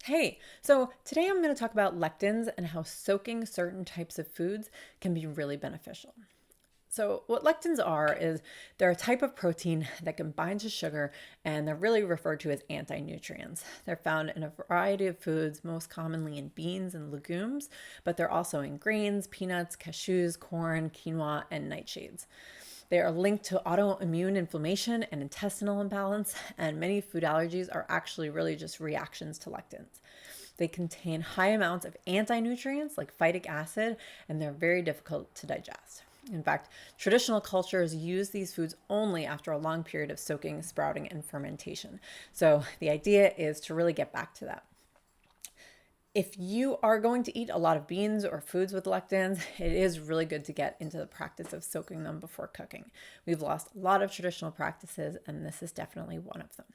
Hey, so today I'm going to talk about lectins and how soaking certain types of foods can be really beneficial. So, what lectins are is they're a type of protein that can bind to sugar, and they're really referred to as anti-nutrients. They're found in a variety of foods, most commonly in beans and legumes, but they're also in grains, peanuts, cashews, corn, quinoa, and nightshades. They are linked to autoimmune inflammation and intestinal imbalance, and many food allergies are actually really just reactions to lectins. They contain high amounts of anti-nutrients like phytic acid, and they're very difficult to digest. In fact, traditional cultures use these foods only after a long period of soaking, sprouting, and fermentation. So the idea is to really get back to that. If you are going to eat a lot of beans or foods with lectins, it is really good to get into the practice of soaking them before cooking. We've lost a lot of traditional practices, and this is definitely one of them.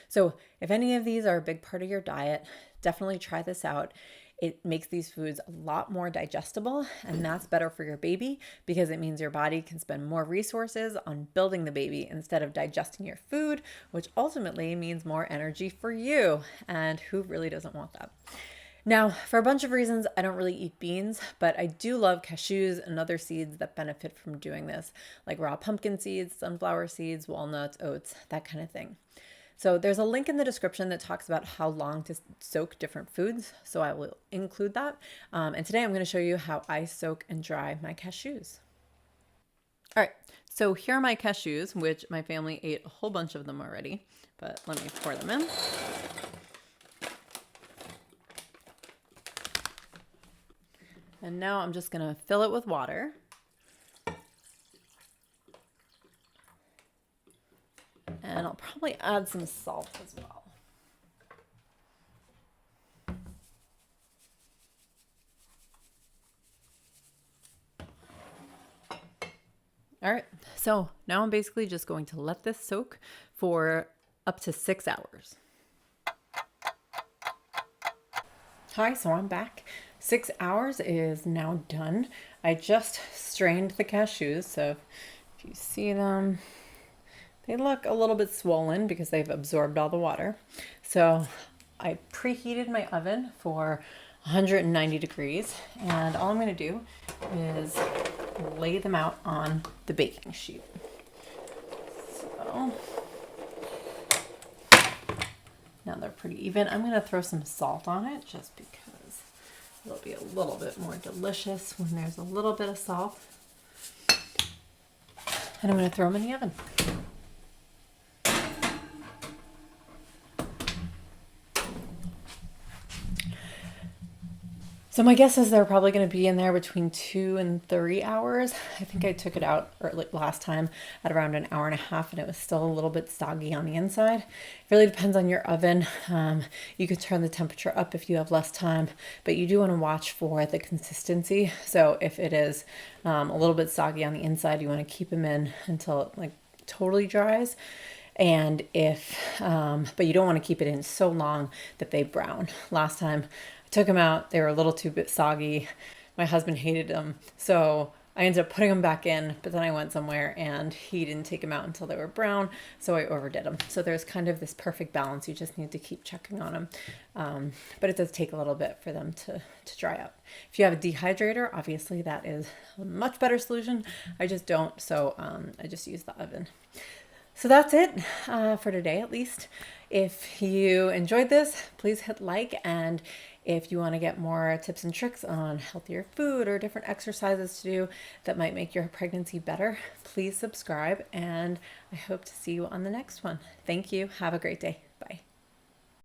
So if any of these are a big part of your diet, definitely try this out. It makes these foods a lot more digestible, and that's better for your baby because it means your body can spend more resources on building the baby instead of digesting your food, which ultimately means more energy for you. And who really doesn't want that? Now, for a bunch of reasons, I don't really eat beans, but I do love cashews and other seeds that benefit from doing this, like raw pumpkin seeds, sunflower seeds, walnuts, oats, that kind of thing. So there's a link in the description that talks about how long to soak different foods, so I will include that. And today I'm going to show you how I soak and dry my cashews. All right, so here are my cashews, which my family ate a whole bunch of them already, but let me pour them in. And now I'm just going to fill it with water. And I'll probably add some salt as well. All right, so now I'm basically just going to let this soak for up to 6 hours. Hi, so I'm back. 6 hours is now done. I just strained the cashews, so if you see them, they look a little bit swollen because they've absorbed all the water. So I preheated my oven for 190 degrees, and all I'm going to do is lay them out on the baking sheet. So now they're pretty even. I'm going to throw some salt on it just because it'll be a little bit more delicious when there's a little bit of salt. And I'm going to throw them in the oven. So my guess is they're probably going to be in there between 2 and 3 hours. I think I took it out last time at around an hour and a half, and it was still a little bit soggy on the inside. It really depends on your oven. You could turn the temperature up if you have less time, but you do want to watch for the consistency. So if it is a little bit soggy on the inside, you want to keep them in until it totally dries. And but you don't want to keep it in so long that they brown. Last time I took them out, they were a little too bit soggy. My husband hated them, so I ended up putting them back in, but then I went somewhere and he didn't take them out until they were brown, so I overdid them. So there's kind of this perfect balance. You just need to keep checking on them. But it does take a little bit for them to dry out. If you have a dehydrator, obviously that is a much better solution. I just don't, so I just use the oven. So that's it for today, at least. If you enjoyed this, please hit like. And if you want to get more tips and tricks on healthier food or different exercises to do that might make your pregnancy better, please subscribe. And I hope to see you on the next one. Thank you. Have a great day.